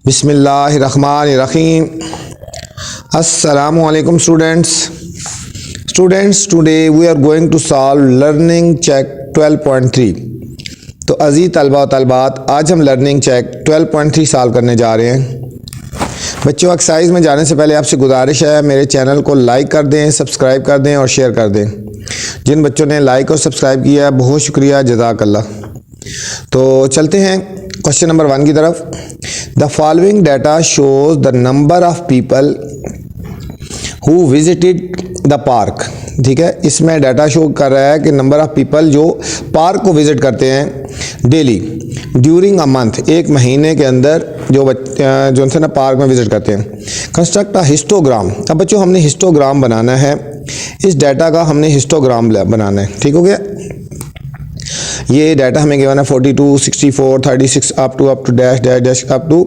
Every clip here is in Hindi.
बिस्मिल्लाहिर्रहमानिर्रहीम। अस्सलामुअलैकुम students. Today we are going to solve learning check 12.3। तो अज़ीज़ तलबा व तलबात, आज हम लर्निंग चेक 12.3 सॉल्व करने जा रहे हैं। बच्चों, एक्सरसाइज में जाने से पहले आपसे गुजारिश है, मेरे चैनल को लाइक कर दें, सब्सक्राइब कर दें और शेयर कर दें। जिन बच्चों ने लाइक और सब्सक्राइब किया है बहुत शुक्रिया, जज़ाकल्लाह। तो चलते हैं क्वेश्चन नंबर 1 की तरफ। The following data shows the number of people who visited the park. ठीक है, इसमें डाटा शो कर रहा है कि नंबर ऑफ पीपल जो पार्क को विजिट करते हैं डेली ड्यूरिंग अ मंथ, एक महीने के अंदर जो उनसे ना पार्क में विजिट करते हैं। Construct a histogram. अब बच्चों हमने हिस्टोग्राम बनाना है, इस डाटा का हमने हिस्टोग्राम बनाना है। ठीक हो गया। ये डाटा हमें गिवन है 42, 64, 36 up to dash dash dash up to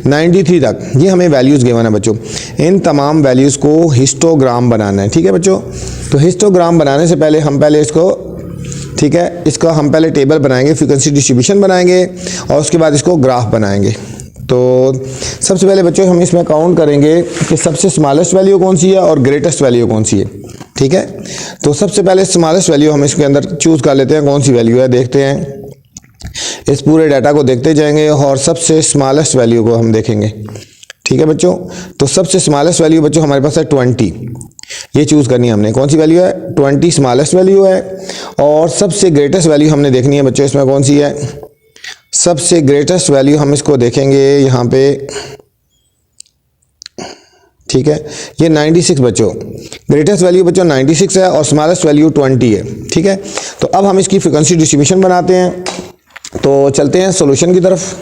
93 तक। ये हमें वैल्यूज़ गिवन है बच्चों। इन तमाम वैल्यूज़ को हिस्टोग्राम बनाना है। ठीक है बच्चों। तो हिस्टोग्राम बनाने से पहले हम पहले इसको, ठीक है, इसका हम पहले टेबल बनाएंगे, फ्रीक्वेंसी डिस्ट्रीब्यूशन बनाएंगे और उसके बाद इसको ग्राफ बनाएंगे। तो सबसे पहले बच्चों हम इसमें काउंट करेंगे कि सबसे स्मॉलेस्ट वैल्यू कौन सी है और ग्रेटेस्ट वैल्यू कौन सी है। ठीक है, तो सबसे पहले स्मॉलेस्ट वैल्यू हम इसके अंदर चूज़ कर लेते हैं, कौन सी वैल्यू है देखते हैं। इस पूरे डाटा को देखते जाएंगे और सबसे स्मॉलेस्ट वैल्यू को हम देखेंगे। ठीक है बच्चों, तो सबसे स्मॉलेस्ट वैल्यू बच्चों हमारे पास है 20। ये चूज़ करनी है हमने, कौन सी वैल्यू है 20 स्मॉलेस्ट वैल्यू है। और सबसे ग्रेटेस्ट वैल्यू हमने देखनी है बच्चों, इसमें कौन सी है सबसे ग्रेटेस्ट वैल्यू, हम इसको देखेंगे यहाँ पे। ठीक है, ये 96 बच्चों, ग्रेटेस्ट वैल्यू बच्चों 96 है और स्मॉलेस्ट वैल्यू 20 है। ठीक है, तो अब हम इसकी फ्रीक्वेंसी डिस्ट्रीब्यूशन बनाते हैं। तो चलते हैं सॉल्यूशन की तरफ।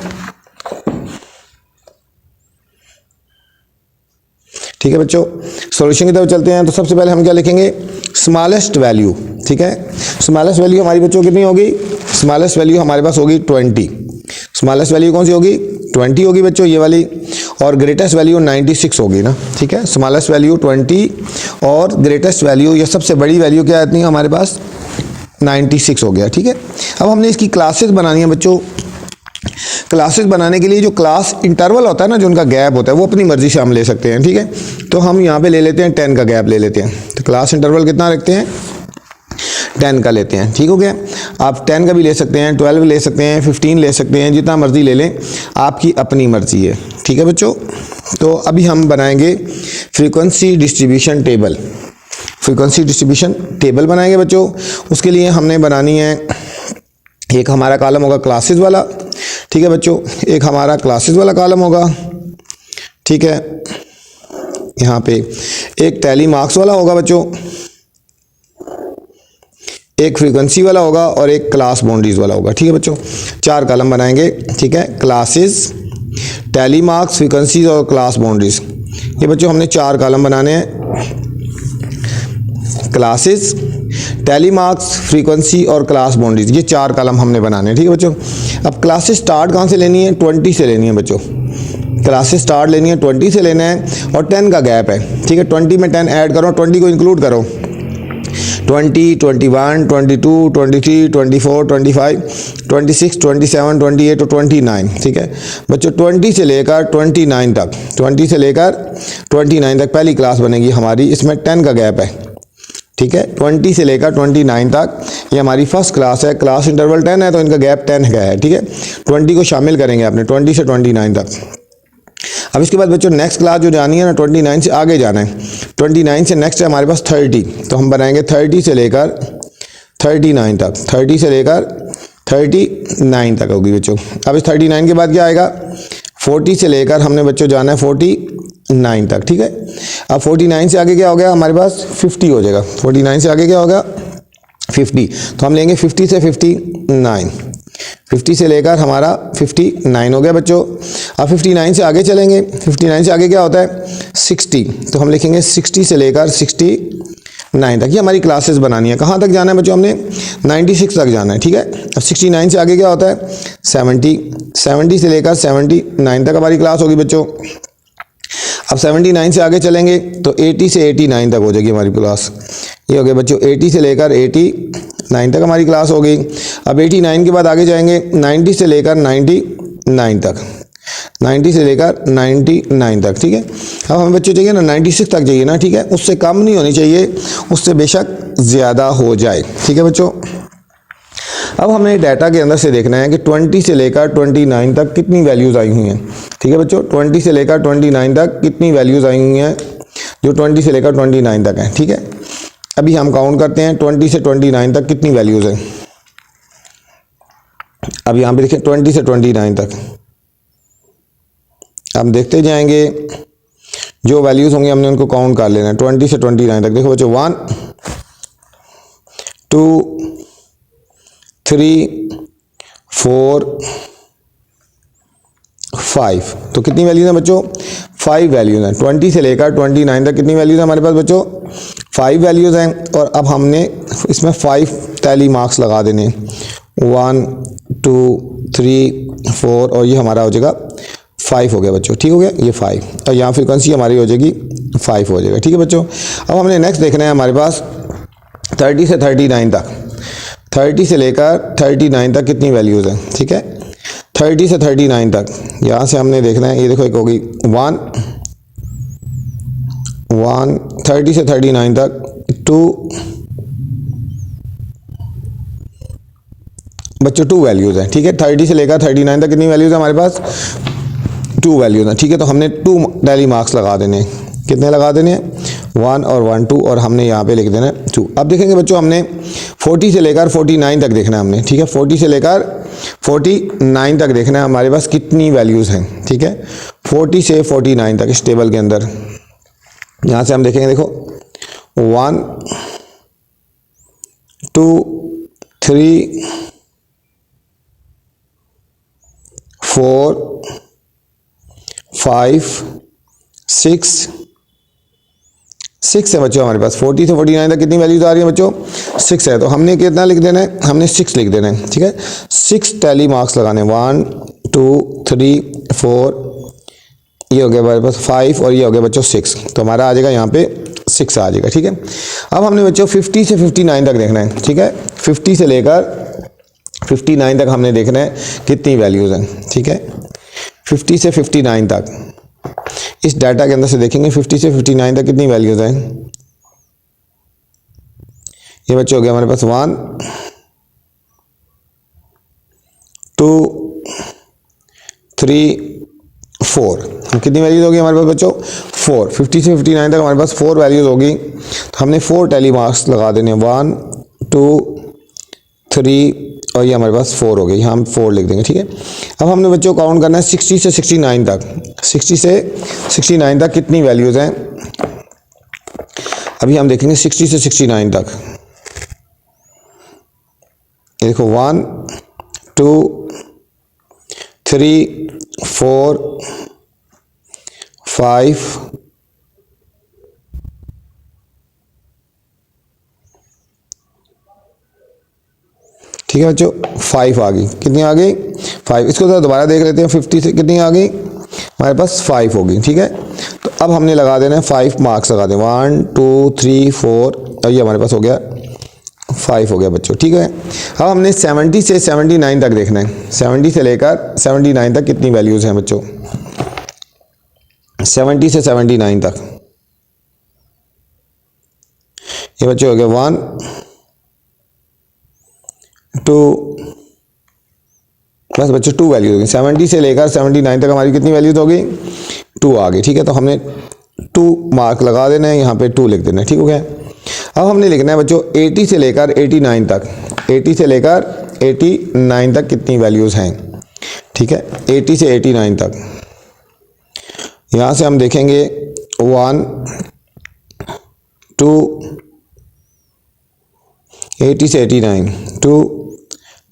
ठीक है बच्चों, सॉल्यूशन की तरफ चलते हैं। तो सबसे पहले हम क्या लिखेंगे, स्मॉलेस्ट वैल्यू। ठीक है, स्मॉलेस्ट वैल्यू हमारी बच्चों कितनी होगी, स्मॉलेस्ट वैल्यू हमारे पास होगी 20। स्मॉलेस्ट वैल्यू कौन सी होगी 20 होगी बच्चों, ये वाली। और ग्रेटेस्ट वैल्यू 96 होगी ना। ठीक है, स्मॉलेस्ट वैल्यू 20 और ग्रेटेस्ट वैल्यू या सबसे बड़ी वैल्यू क्या आती है हमारे पास 96 हो गया। ठीक है, अब हमने इसकी क्लासेस बनानी है बच्चों। क्लासेस बनाने के लिए जो क्लास इंटरवल होता है ना, जो उनका गैप होता है, वो अपनी मर्जी से हम ले सकते हैं। ठीक है, तो हम यहाँ पे ले लेते हैं 10 का गैप ले लेते हैं। तो क्लास इंटरवल कितना रखते हैं 10 का लेते हैं। ठीक हो गया। आप 10 का भी ले सकते हैं, 12 ले सकते हैं, 15 ले सकते हैं, जितना मर्जी ले लें, आपकी अपनी मर्जी है। ठीक है बच्चों, तो अभी हम बनाएंगे frequency distribution table. Frequency distribution table बनाएंगे बच्चों। उसके लिए हमने बनानी है, एक हमारा कॉलम होगा क्लासेस वाला। ठीक है बच्चों, एक हमारा क्लासेस वाला कॉलम होगा। ठीक है, यहाँ पे एक टैली मार्क्स वाला होगा बच्चों, एक फ्रीक्वेंसी वाला होगा और एक क्लास बाउंड्रीज वाला होगा। ठीक है बच्चों, 4 कॉलम बनाएंगे। ठीक है, क्लासेस, टैली मार्क्स, फ्रीक्वेंसीज और क्लास बाउंड्रीज। ये बच्चों हमने 4 कॉलम बनाने हैं, क्लासेस, टैली मार्क्स, फ्रीक्वेंसी और क्लास बाउंड्रीज, ये 4 कॉलम हमने बनाने हैं। ठीक है बच्चों, अब क्लासेस स्टार्ट कहाँ से लेनी है 20 से लेनी है बच्चों। क्लासेस स्टार्ट लेनी है 20 से लेना है और 10 का गैप है। ठीक है, 20 में 10 ऐड करो, 20 को इंक्लूड करो। 20, 21, 22, 23, 24, 25, 26, 27, 28 और 29। ठीक है बच्चों, 20 से लेकर 29 तक, 20 से लेकर 29 तक पहली क्लास बनेगी हमारी। इसमें 10 का गैप है। ठीक है, 20 से लेकर 29 तक ये हमारी फर्स्ट क्लास है। क्लास इंटरवल 10 है तो इनका गैप 10 का है। ठीक है, 20 को शामिल करेंगे आपने 20 से 29 तक। अब इसके बाद बच्चों नेक्स्ट क्लास जो जानी है ना, 29 से आगे जाना है। 29 से नेक्स्ट है हमारे पास 30, तो हम बनाएंगे 30 से लेकर 39 तक। 30 से लेकर 39 तक होगी बच्चों। अब इस 39 के बाद क्या आएगा, 40 से लेकर हमने बच्चों जाना है 49 तक। ठीक है, अब 49 से आगे क्या हो गया हमारे पास 50 हो जाएगा। 49 से आगे क्या होगा 50, तो हम लेंगे 50 से 59, 50 से लेकर हमारा 59 हो गया बच्चों। अब 59 से आगे चलेंगे, 59 से आगे क्या होता है 60, तो हम लिखेंगे 60 से लेकर 69 तक। ये हमारी क्लासेस बनानी है। कहाँ तक जाना है बच्चों, हमने 96 तक जाना है। ठीक है, अब 69 से आगे क्या होता है 70, 70 से लेकर 79 तक हमारी क्लास होगी बच्चों। अब 79 से आगे चलेंगे तो 80 से 89 तक हो जाएगी हमारी क्लास। ये हो गया बच्चों 80 से लेकर 89 तक हमारी क्लास हो गई। अब 89 के बाद आगे जाएंगे 90 से लेकर 99 तक। 90 से लेकर 99 तक, ठीक है। अब हमें बच्चों चाहिए ना 96 तक चाहिए ना, ठीक है, उससे कम नहीं होनी चाहिए, उससे बेशक ज़्यादा हो जाए, ठीक है बच्चों। अब हमें डाटा के अंदर से देखना है कि 20 से लेकर 29 तक कितनी वैल्यूज़ आई हुई हैं, ठीक है बच्चों। 20 से लेकर 29 तक कितनी वैल्यूज़ आई हुई हैं, जो 20 से लेकर 29 तक है, ठीक है। अभी हम काउंट करते हैं 20 से 29 तक कितनी वैल्यूज़ हैं। अब यहाँ पे देखिए 20 से 29 तक हम देखते जाएंगे, जो वैल्यूज़ होंगी हमने उनको काउंट कर लेना है 20 से 29 तक। देखो बच्चों 1 2 3 4 5, तो कितनी वैल्यूज़ हैं बच्चों, 5 वैल्यूज़ हैं। 20 से लेकर 29 तक कितनी वैल्यूज़ हैं हमारे पास बच्चों, 5 वैल्यूज़ हैं। और अब हमने इसमें 5 टैली मार्क्स लगा देने, 1 2 3 4, और ये हमारा हो जाएगा 5 हो गया बच्चों, ठीक हो गया, ये 5, और यहाँ फ्रीक्वेंसी हमारी हो जाएगी 5 हो जाएगा, ठीक है बच्चों। अब हमने नेक्स्ट देखना है हमारे पास 30 से 39 तक, 30 से लेकर 39 तक कितनी वैल्यूज़ हैं, ठीक है। 30 से 39 तक यहाँ से हमने देखना है, ये देखो एक होगी 1 30 से 39 तक 2 बच्चों 2 वैल्यूज़ हैं, ठीक है। 30 से लेकर 39 तक कितनी वैल्यूज़ है हमारे पास, 2 वैल्यूज़ हैं, ठीक है। तो हमने 2 टैली मार्क्स लगा देने, कितने लगा देने हैं, 1 और 1 2, और हमने यहाँ पे लिख देना है 2। अब देखेंगे बच्चों हमने 40 से लेकर 49 तक देखना है हमने, ठीक है। 40 से लेकर 49 तक देखना है हमारे पास कितनी वैल्यूज़ हैं, ठीक है। 40 से 49 तक इस टेबल के अंदर यहाँ से हम देखेंगे, देखो 1 2 3 4 5 6 है बच्चों हमारे पास। 40 से 49 तक कितनी वैल्यूज आ रही है बच्चों, 6 है। तो हमने कितना लिख देना है, हमने 6 लिख देना है, ठीक है। 6 टैली मार्क्स लगाने, 1 2 3 4, ये हो गया हमारे पास 5, और ये हो गया बच्चों 6, तो हमारा आ जाएगा यहाँ पे 6 आ जाएगा, ठीक है। अब हमने बच्चों 50 से 59 तक देखना है, ठीक है। 50 से लेकर 59 तक हमने देखना है कितनी वैल्यूज़ हैं, ठीक है। 50 से 59 तक इस डाटा के अंदर से देखेंगे 50 से 59 तक कितनी वैल्यूज़ हैं। ये बच्चे हो गया हमारे पास 1 2 3 4, कितनी वैल्यूज होगी हमारे पास बच्चों, 4। 50 से 59 तक हमारे पास 4 वैल्यूज होगी, तो हमने 4 टैली मार्क्स लगा देने, 1 2 3, और ये हमारे पास 4 हो गई, यहाँ हम 4 लिख देंगे, ठीक है। अब हमने बच्चों काउंट करना है 60 से 69 तक, 60 से 69 तक कितनी वैल्यूज़ हैं। अभी हम देखेंगे 60 से 69 तक, ये देखो 1 2 3 4 5 ठीक है बच्चों, 5 आ गई, कितनी आ गई, 5। इसको तो दोबारा देख लेते हैं, 50 से कितनी आ गई हमारे पास, 5 होगी, ठीक है। तो अब हमने लगा देना है 5 मार्क्स लगा दें, 1 2 3 4, और ये हमारे पास हो गया 5 हो गया बच्चों, ठीक है। अब हमने 70 से 79 तक देखना है, 70 से लेकर 79 तक कितनी वैल्यूज़ हैं बच्चों, 70 से 79 तक, ये बच्चों हो गया 1 2, बस बच्चों 2 वैल्यूज होगी। 70 से लेकर 79 तक हमारी कितनी वैल्यूज होगी, 2 आ गई, ठीक है। तो हमने 2 मार्क लगा देना है, यहाँ पे 2 लिख देना है, ठीक हो गया। अब हमने लिखना है बच्चों 80 से लेकर 89 तक, 80 से लेकर 89 तक कितनी वैल्यूज़ हैं, ठीक है। 80 से 89 तक यहाँ से हम देखेंगे 1 2, 80 से 89 2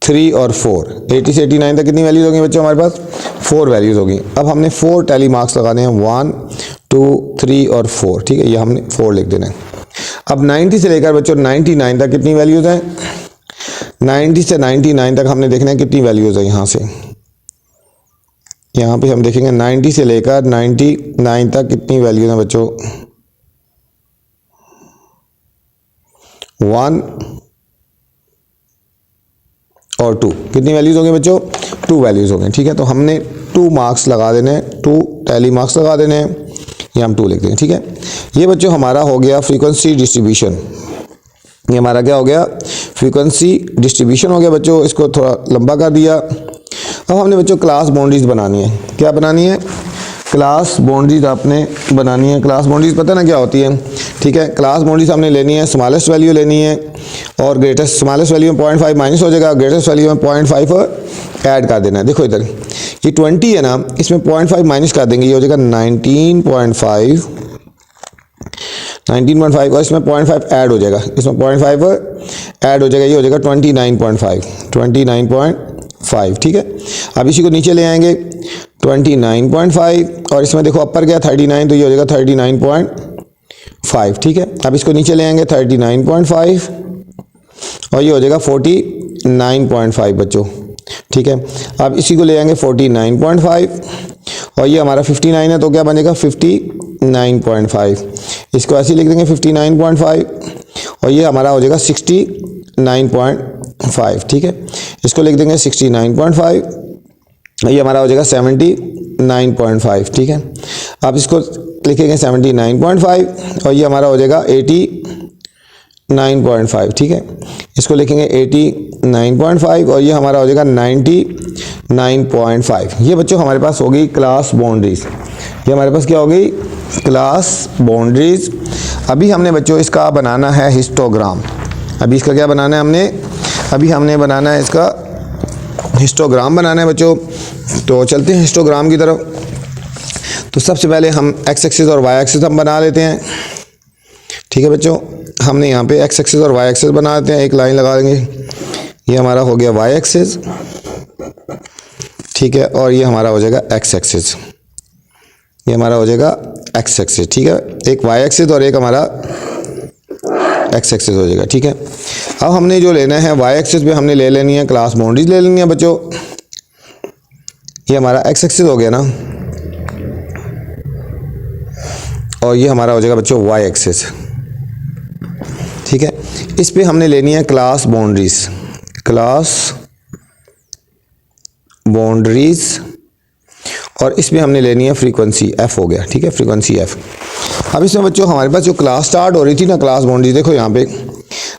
3 और 4, 80 से 89 तक कितनी वैल्यूज होगी बच्चों हमारे पास, 4 वैल्यूज होगी। अब हमने 4 टैली मार्क्स लगाने हैं, 1 2 3 और 4, ठीक है, ये हमने 4 लिख देना है। अब 90 से लेकर बच्चों 99 तक कितनी वैल्यूज हैं, 90 से 99 तक हमने देखना है कितनी वैल्यूज है। यहाँ से यहाँ पे हम देखेंगे 90 से लेकर 99 तक कितनी वैल्यूज हैं बच्चों, 1 और 2, कितनी वैल्यूज होंगे बच्चों, 2 वैल्यूज हो गए, ठीक है। तो हमने 2 मार्क्स लगा देने, 2 टैली मार्क्स लगा देने, ये हम 2 लिख देंगे। ठीक है, ये बच्चों हमारा हो गया फ्रीक्वेंसी डिस्ट्रीब्यूशन। ये हमारा क्या हो गया, फ्रीक्वेंसी डिस्ट्रीब्यूशन हो गया बच्चों। इसको थोड़ा लंबा कर दिया। अब हमने बच्चों क्लास बाउंड्रीज बनानी है। क्या बनानी है, क्लास बाउंड्रीज आपने बनानी है। क्लास बाउंड्रीज पता ना क्या होती है, ठीक है। क्लास बाउंड्रीज हमने लेनी है, स्मॉलेस्ट वैल्यू लेनी है और ग्रेटेस्ट, स्मॉलेस्ट वैल्यू में 0.5 माइनस हो जाएगा, ग्रेटेस्ट वैल्यू में 0.5 ऐड कर देना है। देखो इधर ये 20 है ना, इसमें 0.5 माइनस कर देंगे, ये हो जाएगा 19.5 और इसमें 0.5 ऐड हो जाएगा, इसमें 0.5 ऐड हो जाएगा, ये हो जाएगा 29.5। ठीक है, अब इसी को नीचे ले आएंगे 29.5 और इसमें देखो अपर गया 39, तो ये हो जाएगा 39.5। ठीक है, अब इसको नीचे ले आएंगे 39.5 और ये हो जाएगा 49.5 बच्चों। ठीक है, अब इसी को ले आएंगे 49.5 और ये हमारा 59 है, तो क्या बनेगा 59.5। इसको ऐसे लिख देंगे 59.5 और ये हमारा हो जाएगा 69.5। ठीक है, इसको लिख देंगे 69.5, ये हमारा हो जाएगा 79.5। ठीक है, अब इसको लिखेंगे 79.5 और ये हमारा हो जाएगा 89.5। ठीक है, इसको लिखेंगे 89.5 और ये हमारा हो जाएगा 99.5। ये बच्चों हमारे पास हो गई क्लास बाउंड्रीज। ये हमारे पास क्या हो गई, क्लास बाउंड्रीज। अभी हमने बच्चों इसका बनाना है हिस्टोग्राम। अभी इसका क्या बनाना है हमने, अभी हमने बनाना है इसका हिस्टोग्राम बनाना है बच्चों। तो चलते हैं हिस्टोग्राम की तरफ। तो सबसे पहले हम एक्स एक्सिस और वाई एक्सिस हम बना लेते हैं। ठीक है बच्चों, हमने यहाँ पे एक्स एक्सिस और वाई एक्सिस बना लेते हैं, एक लाइन लगा देंगे। ये हमारा हो गया वाई एक्सिस, ठीक है, और ये हमारा हो जाएगा एक्स एक्सिस। ये हमारा हो जाएगा एक्स एक्सिस। ठीक है, एक वाई एक्सिस और एक हमारा एक्स एक्सिस हो जाएगा। ठीक है, अब हमने जो लेना है वाई एक्सिस पे हमने ले लेनी है क्लास बाउंड्रीज ले लेनी है बच्चों। ये हमारा एक्स एक्सिस हो गया ना, और ये हमारा हो जाएगा बच्चों वाई एक्सिस। ठीक है, इस पे हमने लेनी है क्लास बाउंड्रीज, क्लास बाउंड्रीज, और इसमें हमने लेनी है फ्रीक्वेंसी एफ हो गया। ठीक है, फ्रीक्वेंसी एफ। अब इसमें बच्चों हमारे पास जो क्लास स्टार्ट हो रही थी ना क्लास बाउंड्रीज, देखो यहाँ पे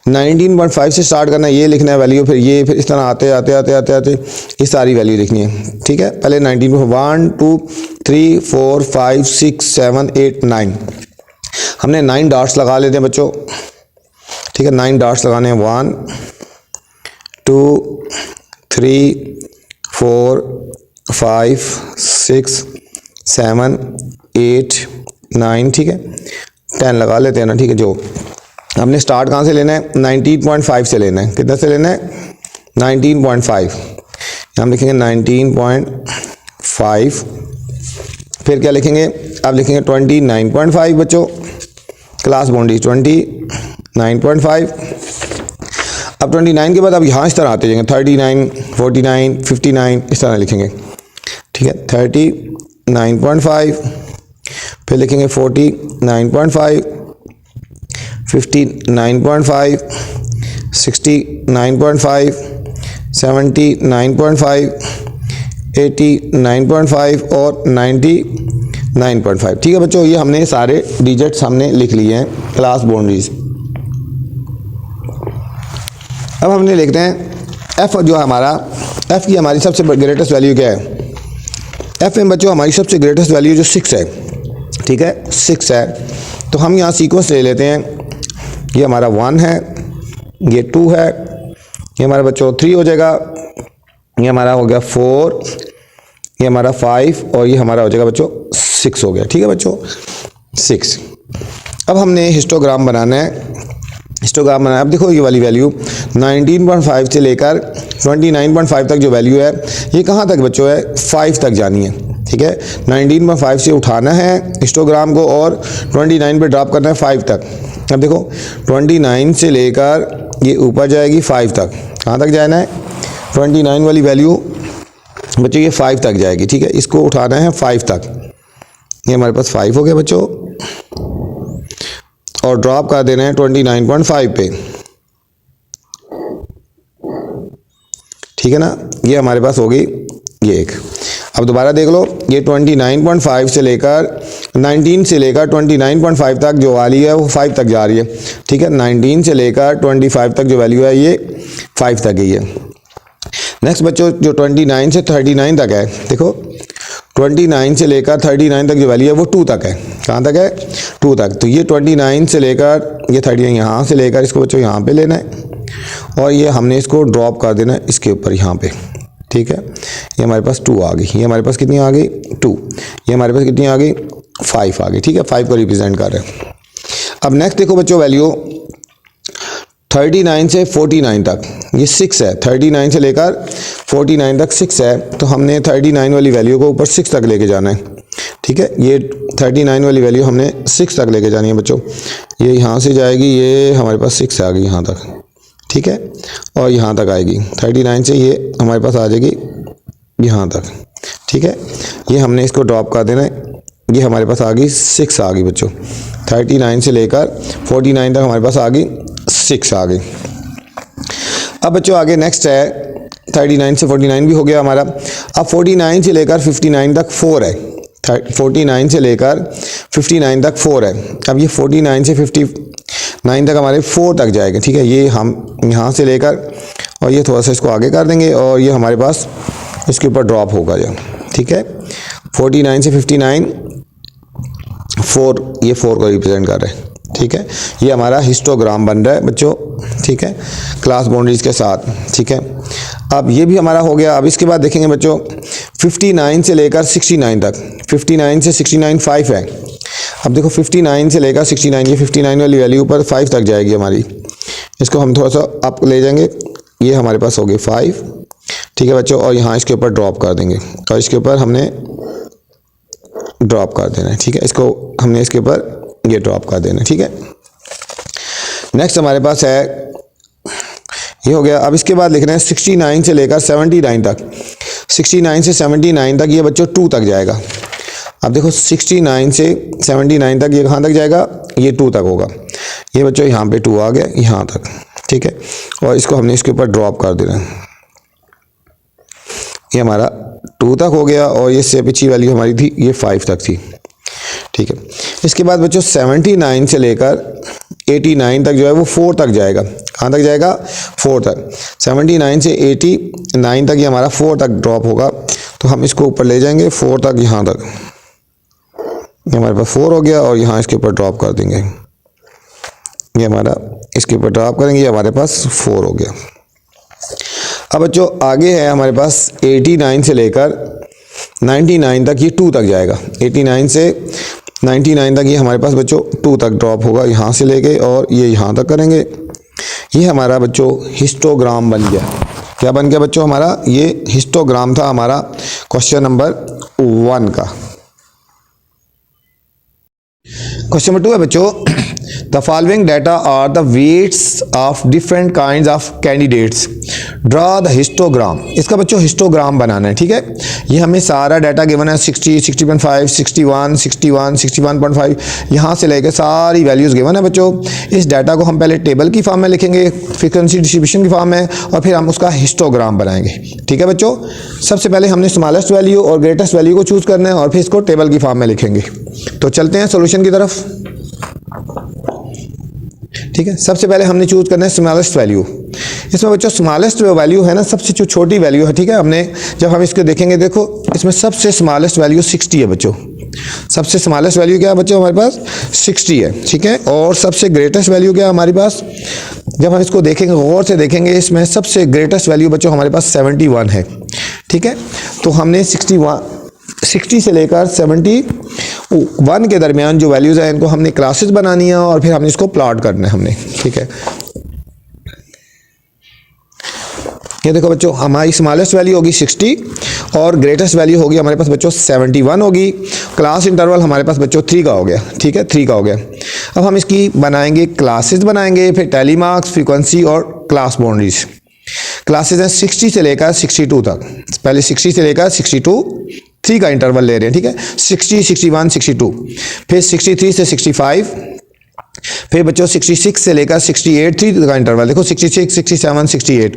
19.5 से स्टार्ट करना है, ये लिखना है वैल्यू, फिर ये, फिर इस तरह आते आते आते आते आते ये सारी वैल्यू लिखनी है। ठीक है, पहले 19 1 2 3 4 5 6 7 8 9 हमने 9 डॉट्स लगा लेते हैं बच्चों। ठीक है, 9 डॉट्स लगाने हैं, 1 2 3 4 5 6 7 8 9। ठीक है, 10 लगा लेते हैं ना। ठीक है, जो हमने स्टार्ट कहाँ से लेना है, 19.5 से लेना है। कितना से लेना है, 19.5। हम लिखेंगे 19.5, फिर क्या लिखेंगे, अब लिखेंगे 29.5 बच्चों, क्लास बाउंड्री 29.5। अब 29 के बाद अब यहाँ इस तरह आते जाएंगे 39 49 59 इस तरह लिखेंगे। ठीक है, 39.5, फिर लिखेंगे 49.5 59.5 69.5 79.5 89.5 और 99.5। ठीक है बच्चों, ये हमने सारे डिजिट्स हमने लिख लिए हैं क्लास बाउंड्रीज। अब हमने लिखते हैं एफ जो हमारा, एफ की हमारी सबसे ग्रेटेस्ट वैल्यू क्या है, एफ में बच्चों हमारी सबसे ग्रेटेस्ट वैल्यू जो 6 है। ठीक है, 6 है, तो हम यहाँ सीक्वेंस ले लेते हैं। ये हमारा 1 है, ये 2 है, ये हमारा बच्चों 3 हो जाएगा, ये हमारा हो गया 4, ये हमारा 5 और ये हमारा हो जाएगा बच्चों 6 हो गया। ठीक है बच्चों, 6। अब हमने हिस्टोग्राम बनाना है। हिस्टोग्राम बनाना है, अब देखो ये वाली वैल्यू 19.5 से लेकर 29.5 तक जो वैल्यू है, ये कहाँ तक बच्चों है, 5 तक जानी है। ठीक है, 19.5 से उठाना है हिस्टोग्राम को और 29 पे ड्रॉप करना है 5 तक। अब देखो 29 से लेकर ये ऊपर जाएगी 5 तक, कहाँ तक जाना है, 29 वाली वैल्यू बच्चों ये 5 तक जाएगी। ठीक है, इसको उठाना है 5 तक, ये हमारे पास 5 हो गया बच्चों, और ड्रॉप कर देना है 29.5 पे। ठीक है ना, ये हमारे पास हो गई ये एक। अब दोबारा देख लो, ये 29.5 से लेकर 19 से लेकर 29.5 तक जो वैल्यू है वो 5 तक जा रही है, ठीक है। 19 से लेकर 25 तक जो वैल्यू है ये 5 तक गई है। नेक्स्ट बच्चों जो 29 से 39 तक है, देखो 29 से लेकर 39 तक जो वैल्यू है वो 2 तक है। कहाँ तक है? 2 तक। तो ये 29 से लेकर ये 39 यहाँ से लेकर इसको बच्चों यहाँ पे लेना है और ये हमने इसको ड्रॉप कर देना है इसके ऊपर यहाँ पे, ठीक है। ये हमारे पास 2 आ गई, ये हमारे पास कितनी आ गई 2, ये हमारे पास कितनी आ गई 5 आ गई, ठीक है। 5 को रिप्रेजेंट कर रहे हैं। अब नेक्स्ट देखो बच्चों वैल्यू 39 से 49 तक ये 6 है, 39 से लेकर 49 तक 6 है, तो हमने 39 वाली वैल्यू को ऊपर 6 तक लेके जाना है, ठीक है। ये 39 वाली वैल्यू हमने 6 तक लेके जानी है बच्चों। ये यहाँ से जाएगी, ये हमारे पास 6 आ गई यहाँ तक, ठीक है, और यहाँ तक आएगी। 39 से ये हमारे पास आ जाएगी यहाँ तक, ठीक है। ये हमने इसको ड्रॉप कर देना है, ये हमारे पास आ गई 6 आ गई बच्चों। 39 से लेकर 49 तक हमारे पास आ गई 6 आ गई। अब बच्चों आगे नेक्स्ट है 39 से 49 भी हो गया हमारा। अब 49 से लेकर 59 तक 4 है, 49 से लेकर 59 तक 4 है। अब ये 49 से 59 तक हमारे 4 तक जाएगा, ठीक है। ये हम यहाँ से लेकर और ये थोड़ा सा इसको आगे कर देंगे और ये हमारे पास इसके ऊपर ड्रॉप होगा जो, ठीक है। 49 से 59 4, ये 4 को रिप्रेजेंट कर रहे हैं, ठीक है। ये हमारा हिस्टोग्राम बन रहा है बच्चों, ठीक है, क्लास बाउंड्रीज के साथ, ठीक है। अब ये भी हमारा हो गया। अब इसके बाद देखेंगे बच्चों 59 से लेकर 69 तक, 59 से 69 5 है। अब देखो 59 से लेकर 69, ये 59 वाली वैल्यू पर 5 तक जाएगी हमारी। इसको हम थोड़ा सा अप ले जाएंगे, ये हमारे पास हो गई 5, ठीक है बच्चों, और यहाँ इसके ऊपर ड्रॉप कर देंगे और इसके ऊपर हमने ड्रॉप कर देना है, ठीक है। इसको हमने इसके ऊपर ये ड्रॉप कर देना है, ठीक है। नेक्स्ट हमारे पास है, ये हो गया। अब इसके बाद लिख रहे हैं 69 से लेकर 79 तक, 69 से 79 तक ये बच्चों 2 तक जाएगा। अब देखो 69 से 79 तक ये कहाँ तक जाएगा, ये 2 तक होगा। ये बच्चों यहाँ पे 2 आ गया यहाँ तक, ठीक है, और इसको हमने इसके ऊपर ड्रॉप कर देना है। ये हमारा 2 तक हो गया और ये से पिछली वैल्यू हमारी थी ये 5 तक थी, ठीक है। इसके बाद बच्चों 79 से लेकर 89 तक जो है वो 4 तक जाएगा। कहाँ तक जाएगा? 4 तक। 79 से 89 तक ये हमारा 4 तक ड्रॉप होगा, तो हम इसको ऊपर ले जाएंगे 4 तक, यहाँ तक। ये हमारे पास 4 हो गया और यहाँ इसके ऊपर ड्रॉप कर देंगे। ये हमारा इसके ऊपर ड्रॉप करेंगे, ये हमारे पास 4 हो गया। अब बच्चों आगे है हमारे पास 89 से लेकर 99 तक ये 2 तक जाएगा। 89 से 99 तक ये हमारे पास बच्चों 2 तक ड्रॉप होगा, यहाँ से लेके और ये यहाँ तक करेंगे। ये हमारा बच्चों हिस्टोग्राम बन गया। क्या बन गया बच्चों हमारा? ये हिस्टोग्राम था हमारा क्वेश्चन नंबर 1 का। क्वेश्चन नंबर 2 है बच्चों, the following data are the weights of different kinds of candidates, draw the histogram. इसका बच्चों हिस्टोग्राम बनाना है, ठीक है। ये हमें सारा डाटा गिवन है 60, 60.5, 61, 61, 61.5, यहाँ से लेकर सारी वैल्यूज़ गिवन है बच्चों। इस डाटा को हम पहले टेबल की फॉर्म में लिखेंगे, फ्रीक्वेंसी डिस्ट्रीब्यूशन की फॉर्म में, और फिर हम उसका हिस्टोग्राम बनाएंगे, ठीक है बच्चों। सबसे पहले हमने स्मॉलेस्ट वैल्यू और ग्रेटेस्ट वैल्यू को चूज़ करना है और फिर इसको टेबल की फॉर्म में लिखेंगे। तो चलते हैं सोल्यूशन की तरफ, ठीक है। सबसे पहले हमने चूज करना है स्मॉलेस्ट वैल्यू। इसमें बच्चों स्मॉलेस्ट वैल्यू है ना, सबसे जो छोटी वैल्यू है, ठीक है। हमने जब हम इसको देखेंगे, देखो इसमें सबसे स्मॉलेस्ट वैल्यू 60 है बच्चों। सबसे स्मॉलेस्ट वैल्यू क्या है बच्चों हमारे पास? 60 है, ठीक है। और सबसे ग्रेटेस्ट वैल्यू क्या है हमारे पास? जब हम इसको देखेंगे, गौर से देखेंगे, इसमें सबसे ग्रेटेस्ट वैल्यू बच्चों हमारे पास 71 है, ठीक है। तो हमने 60 से लेकर 71 के दरमियान जो वैल्यूज़ हैं इनको हमने क्लासेस बनानी है और फिर हमने इसको प्लॉट करना है हमने, ठीक है। ये देखो बच्चों हमारी स्मॉलेस्ट वैल्यू होगी 60 और ग्रेटेस्ट वैल्यू होगी हमारे पास बच्चों 71 होगी। क्लास इंटरवल हमारे पास बच्चों 3 का हो गया, ठीक है, 3 का हो गया। अब हम इसकी बनाएंगे क्लासेस बनाएंगे, फिर टैली मार्क्स, फ्रीक्वेंसी और क्लास बाउंड्रीज। क्लासेस हैं 60 से लेकर 62 तक। पहले 60 से लेकर 62, 3 का इंटरवल ले रहे हैं, ठीक है। 60, 61, 62, फिर 63 से 65, फिर बच्चों 66 से लेकर 68 3 का इंटरवल देखो, 66, 67, 68।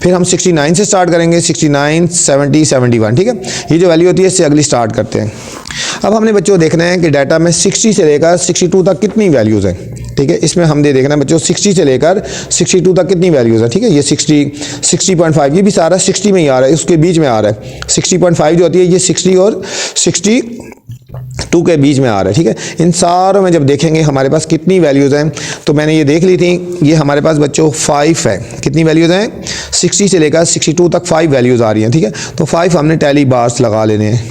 फिर हम 69 से स्टार्ट करेंगे, 69, 70, 71। ठीक है, ये जो वैल्यू होती है इससे अगली स्टार्ट करते हैं। अब हमने बच्चों देखना है कि डाटा में 60 से लेकर 62 तक कितनी वैल्यूज़ हैं। ठीक है, इसमें हमने देखना है बच्चों 60 से लेकर 62 तक कितनी वैल्यूज़ है। ठीक है, ये 60, 60.5, ये भी सारा 60 में ही आ रहा है, उसके बीच में आ रहा है। 60.5 जो होती है ये 60 और 62 के बीच में आ रहा है। ठीक है, इन सारों में जब देखेंगे हमारे पास कितनी वैल्यूज़ हैं, तो मैंने ये देख ली थी, ये हमारे पास बच्चों 5 है। कितनी वैल्यूज़ हैं? 60 से लेकर 62 तक 5 वैल्यूज़ आ रही हैं। ठीक है, तो 5 हमने टैली बार्स लगा लेने हैं।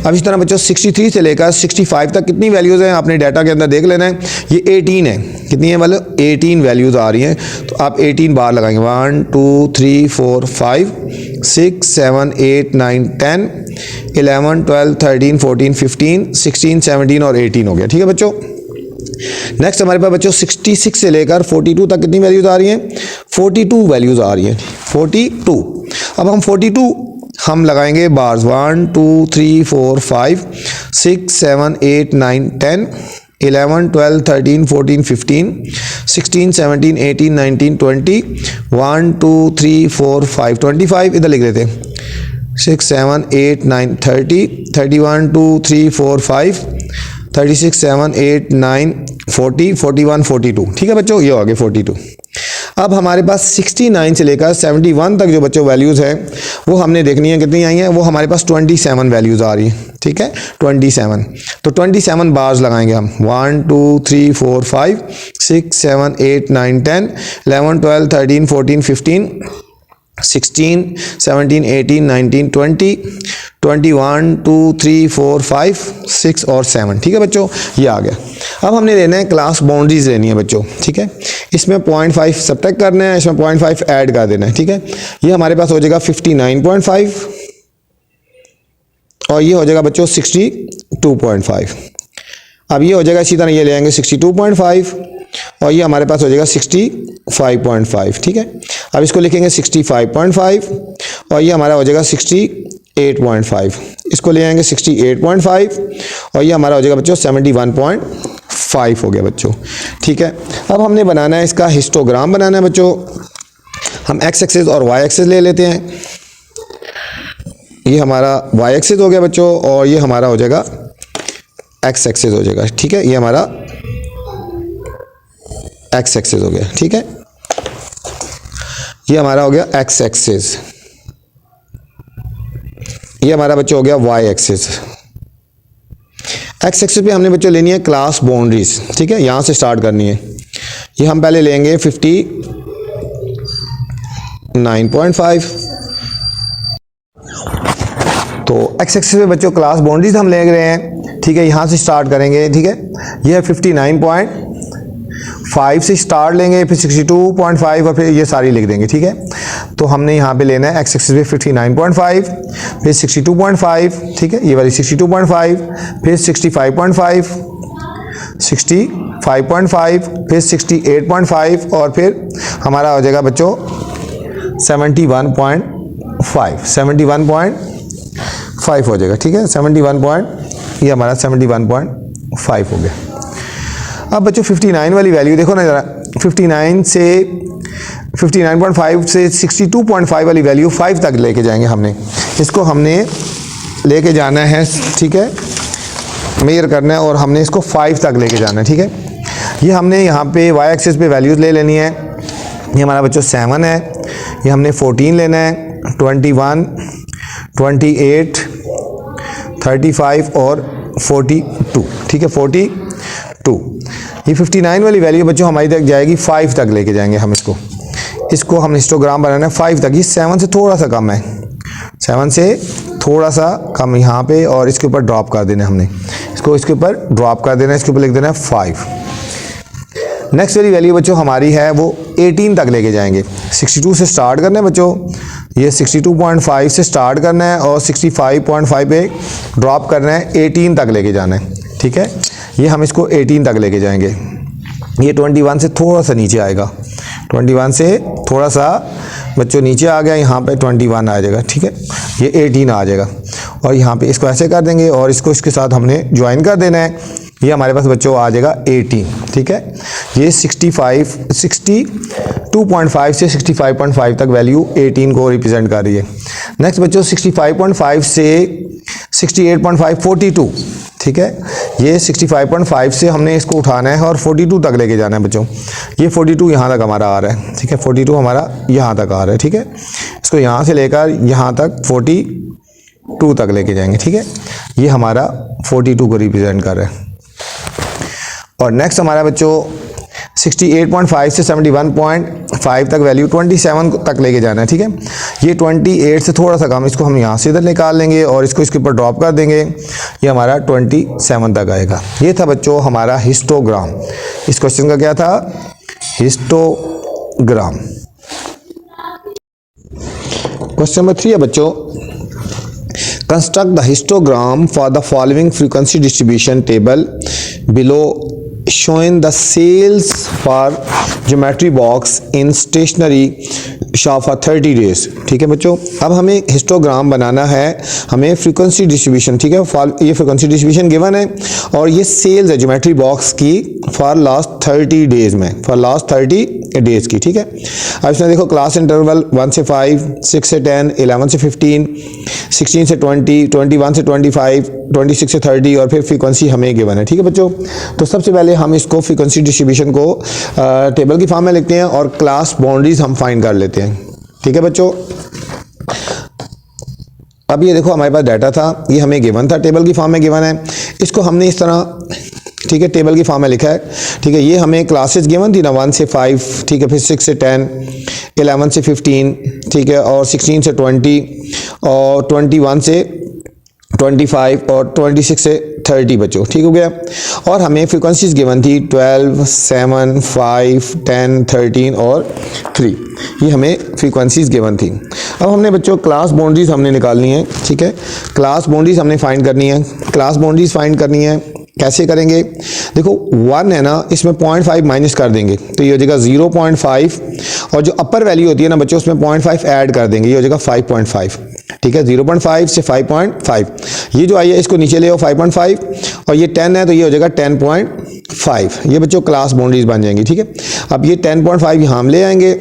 अब इस तरह बच्चों 63 से लेकर 65 तक कितनी वैल्यूज़ हैं आपने डाटा के अंदर देख लेना है। ये 18 है, कितनी है मतलब 18 वैल्यूज़ आ रही हैं, तो आप 18 बार लगाएंगे। 1 2 3 4 5 6 7 8 9 10 11 12 13 14 15 16 17 और 18 हो गया। ठीक है बच्चों, नेक्स्ट हमारे पास बच्चों 66 से लेकर 42 तक कितनी वैल्यूज़ आ रही हैं? 42 वैल्यूज़ आ रही हैं, 42। अब हम 42 हम लगाएंगे बार्स, 1 2 3 4 5 6 7 8 9 10 11 12 13 14 15 16 17 18 19 20 1 2 3 4 5 25 इधर लिख देते हैं। 6 7 8 9 30 31 2 3 4 5 36 7 8 9 40 41 42। ठीक है बच्चों, ये हो गए 42। अब हमारे पास 69 से लेकर 71 तक जो बच्चों वैल्यूज़ हैं वो हमने देखनी है कितनी आई हैं। वो हमारे पास 27 वैल्यूज़ आ रही हैं। ठीक है, 27, तो 27 बार्स लगाएंगे हम। 1 2 3 4 5 6 7 8 9 10 11 12 13 14 15 16 17 18 19 20 21 2 3 4 5 6 और 7। ठीक है बच्चों, ये आ गया। अब हमने लेना है क्लास बाउंड्रीज लेनी है बच्चों। ठीक है, इसमें 0.5 सब्ट्रैक्ट करना है, इसमें 0.5 ऐड कर देना है। ठीक है, ये हमारे पास हो जाएगा 59.5 और ये हो जाएगा बच्चों 62.5। अब ये हो जाएगा इसी तरह, ये ले आएंगे 62.5 और ये हमारे पास हो जाएगा 65.5। ठीक है, अब इसको लिखेंगे 65.5 और ये हमारा हो जाएगा 68.5। इसको ले आएंगे 68.5 और ये हमारा हो जाएगा बच्चों 71.5 हो गया बच्चों। ठीक है, अब हमने बनाना है इसका हिस्टोग्राम बनाना है बच्चों। हम एक्स एक्सिस और वाई एक्सिस ले लेते हैं। ये हमारा वाई एक्सिस हो गया बच्चों और ये हमारा हो जाएगा एक्स एक्सिस हो जाएगा। ठीक है, ये हमारा एक्स एक्सिस हो गया। ठीक है, ये हमारा हो गया एक्स एक्सिस, ये हमारा बच्चों हो गया वाई एक्सिस। एक्स एक्सिस पे हमने बच्चों लेनी है क्लास बाउंड्रीज। ठीक है, यहाँ से स्टार्ट करनी है। ये हम पहले लेंगे 59.5, तो एक्स एक्सिस पे बच्चों क्लास बाउंड्रीज हम ले रहे हैं। ठीक है, यहाँ से स्टार्ट करेंगे। ठीक है, ये है 59.5 से स्टार्ट लेंगे, फिर 62.5 और फिर ये सारी लिख देंगे। ठीक है, तो हमने यहाँ पे लेना है एक्स एक्सिस पे 59.5, फिर 62.5। ठीक है, ये वाली 62.5, फिर 65.5, 65.5, फिर 68.5 और फिर हमारा हो जाएगा बच्चों 71.5, 71.5 हो जाएगा। ठीक है, 71 ये हमारा 71.5 हो गया। अब बच्चों 59 वाली वैल्यू देखो ना ज़रा, 59 से 59.5 से 62.5 वाली वैल्यू 5 तक लेके जाएंगे हमने। इसको हमने लेके जाना है। ठीक है, मेजर करना है और हमने इसको 5 तक लेके जाना है। ठीक है, ये हमने यहाँ पे वाई एक्सिस पे वैल्यूज़ ले लेनी है। ये हमारा बच्चों 7 है, ये हमने 14 लेना है, 21, 28, 35 और 42। ठीक है, 42। ये 59 वाली वैल्यू बच्चों हमारी तक जाएगी 5 तक लेके जाएंगे हम इसको हम हिस्टोग्राम बनाना है 5 तक। ये 7 से थोड़ा सा कम है, 7 से थोड़ा सा कम यहाँ पे, और इसके ऊपर ड्रॉप कर देना है हमने इसको, इसके ऊपर ड्रॉप कर देना है, इसके ऊपर लिख देना है 5। नेक्स्ट वाली वैल्यू बच्चों हमारी है वो 18 तक लेके जाएंगे। 62 से स्टार्ट करना है बच्चों, ये 62.5 से स्टार्ट करना है और 65.5 पे ड्रॉप करना है, 18 तक लेके जाना है। ठीक है, ये हम इसको 18 तक लेके जाएंगे। ये 21 से थोड़ा सा नीचे आएगा, 21 से थोड़ा सा बच्चों नीचे आ गया, यहाँ पे 21 आ जाएगा। ठीक है, ये 18 आ जाएगा और यहाँ पे इसको ऐसे कर देंगे और इसको इसके साथ हमने ज्वाइन कर देना है। ये हमारे पास बच्चों आ जाएगा 18, ठीक है। ये 62.5 से 65.5 तक वैल्यू 18 को रिप्रेजेंट कर रही है। नेक्स्ट बच्चों 65.5 से 68.5 42, ठीक है। ये 65.5 से हमने इसको उठाना है और 42 तक लेके जाना है बच्चों। ये 42 यहाँ तक हमारा आ रहा है, ठीक है। 42 हमारा यहाँ तक आ रहा है, ठीक है। इसको यहाँ से लेकर यहाँ तक 42 तक लेके जाएंगे, ठीक है। ये हमारा 42 को रिप्रेजेंट कर रहा है। और नेक्स्ट हमारा बच्चों 68.5 से 71.5 तक वैल्यू 27 तक लेके जाना है, ठीक है। ये 28 से थोड़ा सा कम, इसको हम यहाँ से इधर निकाल लेंगे और इसको इसके ऊपर ड्रॉप कर देंगे। ये हमारा 27 तक आएगा। ये था बच्चों हमारा हिस्टोग्राम। इस क्वेश्चन का क्या था? हिस्टोग्राम। क्वेश्चन नंबर 3 है बच्चों, construct the histogram for the following frequency distribution table below showing the sales for geometry box in stationery shop for 30 days, ठीक है बच्चों। अब हमें हिस्टोग्राम बनाना है, हमें फ्रीक्वेंसी डिस्ट्रीब्यूशन, ठीक है। ये फ्रीक्वेंसी डिस्ट्रीब्यूशन गिवन है और ये सेल्स है ज्योमेट्री बॉक्स की फॉर लास्ट 30 डेज में, फॉर लास्ट 30 डेज की, ठीक है। अब इसमें देखो क्लास इंटरवल 1 से 5, 6 से 10, 11 से 15, 16 से 20, 21 से 25, 26 से 30 और फिर फ्रीक्वेंसी हमें गिवन है, ठीक है बच्चों। तो सबसे पहले हम इसको फ्रीक्वेंसी डिस्ट्रीब्यूशन को टेबल की फॉर्म में लिखते हैं और क्लास बाउंड्रीज हम फाइंड कर लेते हैं, ठीक है बच्चों। अब ये देखो हमारे पास डाटा था, ये हमें गिवन था, टेबल की फॉर्म में गिवन है। इसको हमने इस तरह, ठीक है, टेबल की फॉर्म में लिखा है, ठीक है। ये हमें क्लासेस गिवन थी ना 1 से 5, ठीक है, फिर 6 से 10, 11 से 15, ठीक है, और 16 से 20 और 21 से 25 और 26 से 30 बच्चों, ठीक हो गया। और हमें फ्रीक्वेंसीज गिवन थी 12, 7, 5, 10, 13 और 3, ये हमें फ्रीक्वेंसीज गिवन थी। अब हमने बच्चों क्लास बाउंड्रीज हमने निकालनी है, ठीक है। क्लास बाउंड्रीज हमने फाइंड करनी है। क्लास बाउंड्रीज फाइंड करनी है, कैसे करेंगे? देखो 1 है ना, इसमें 0.5 माइनस कर देंगे तो ये हो जाएगा 0.5 और जो अपर वैल्यू होती है ना बच्चों उसमें 0.5 ऐड कर देंगे, ये हो जाएगा 5.5, ठीक है। 0.5 से 5.5, ये जो आई है इसको नीचे ले आओ 5.5 और ये 10 है तो ये हो जाएगा 10.5। ये बच्चों क्लास बाउंड्रीज बन जाएंगी, ठीक है। अब ये 10.5 यहाँ हम ले आएंगे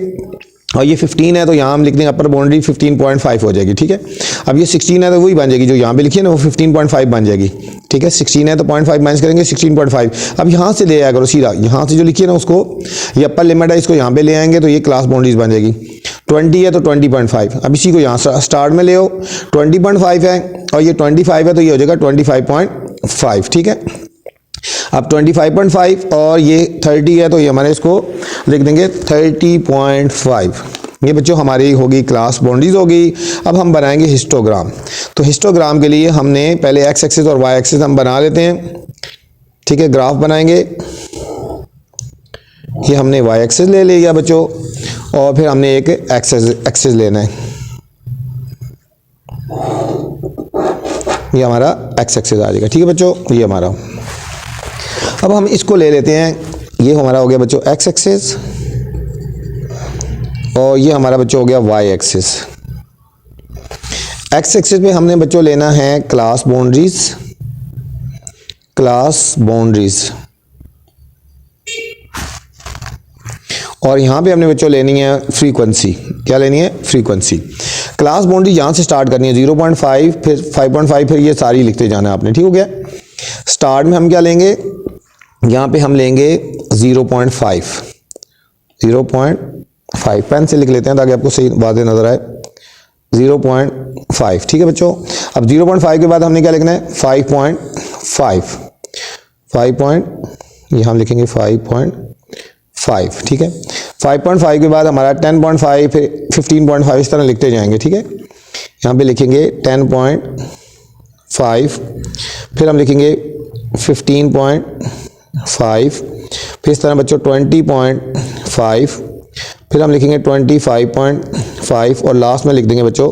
और ये 15 है तो यहाँ हम लिख देंगे अपर बाउंड्री 15.5 हो जाएगी, ठीक है। अब ये 16 है तो वही बन जाएगी जो यहाँ पे लिखी है ना, वो 15.5 बन जाएगी, ठीक है। 16 है तो 0.5 माइनस करेंगे 16.5। अब यहाँ से ले आया करो सीधा, यहाँ से जो लिखी है ना उसको, ये अपर लिमिट है, इसको यहाँ पे ले आएंगे तो ये क्लास बाउंड्रीज बन जाएगी। 20 है तो 20.5, अब इसी को यहाँ स्टार्ट में ले आओ, 20.5 है और ये 25 है तो ये हो जाएगा 25.5, ठीक है। अब 25.5 और ये 30 है तो ये हमारे इसको लिख देंगे 30.5। ये बच्चों हमारी होगी क्लास बाउंड्रीज होगी। अब हम बनाएंगे हिस्टोग्राम। तो हिस्टोग्राम के लिए हमने पहले एक्स एक्सिस और वाई एक्सिस हम बना लेते हैं, ठीक है। ग्राफ बनाएंगे, ये हमने वाई एक्सिस ले लिया बच्चों और फिर हमने एक एक्सिस लेना है, ये हमारा एक्स एक्सिस आ जाएगा, ठीक है बच्चों। ये हमारा, अब हम इसको ले लेते हैं, ये हमारा हो गया बच्चों एक्स एक्सिस और ये हमारा बच्चों हो गया वाई एक्सिस। एक्स एक्सिस पे हमने बच्चों लेना है क्लास बाउंड्रीज, क्लास बाउंड्रीज, और यहाँ पे हमने बच्चों लेनी है फ्रीक्वेंसी। क्या लेनी है? फ्रीक्वेंसी। क्लास बाउंड्री यहाँ से स्टार्ट करनी है 0.5 फिर 5.5 फिर ये सारी लिखते जाना है आपने, ठीक हो गया। स्टार्ट में हम क्या लेंगे? यहाँ पे हम लेंगे 0.5, 0.5 पेन से लिख लेते हैं ताकि आपको सही बातें नजर आए। 0.5, ठीक है बच्चों। अब 0.5 के बाद हमने क्या लिखना है? 5.5, ये हम लिखेंगे 5.5, ठीक है। 5.5 के बाद हमारा 10.5 फिर 15.5 इस तरह लिखते जाएंगे, ठीक है। यहाँ पे लिखेंगे 10.5 फिर हम लिखेंगे 15.5 फिर इस तरह बच्चों 20.5 फिर हम लिखेंगे 25.5 और लास्ट में लिख देंगे बच्चों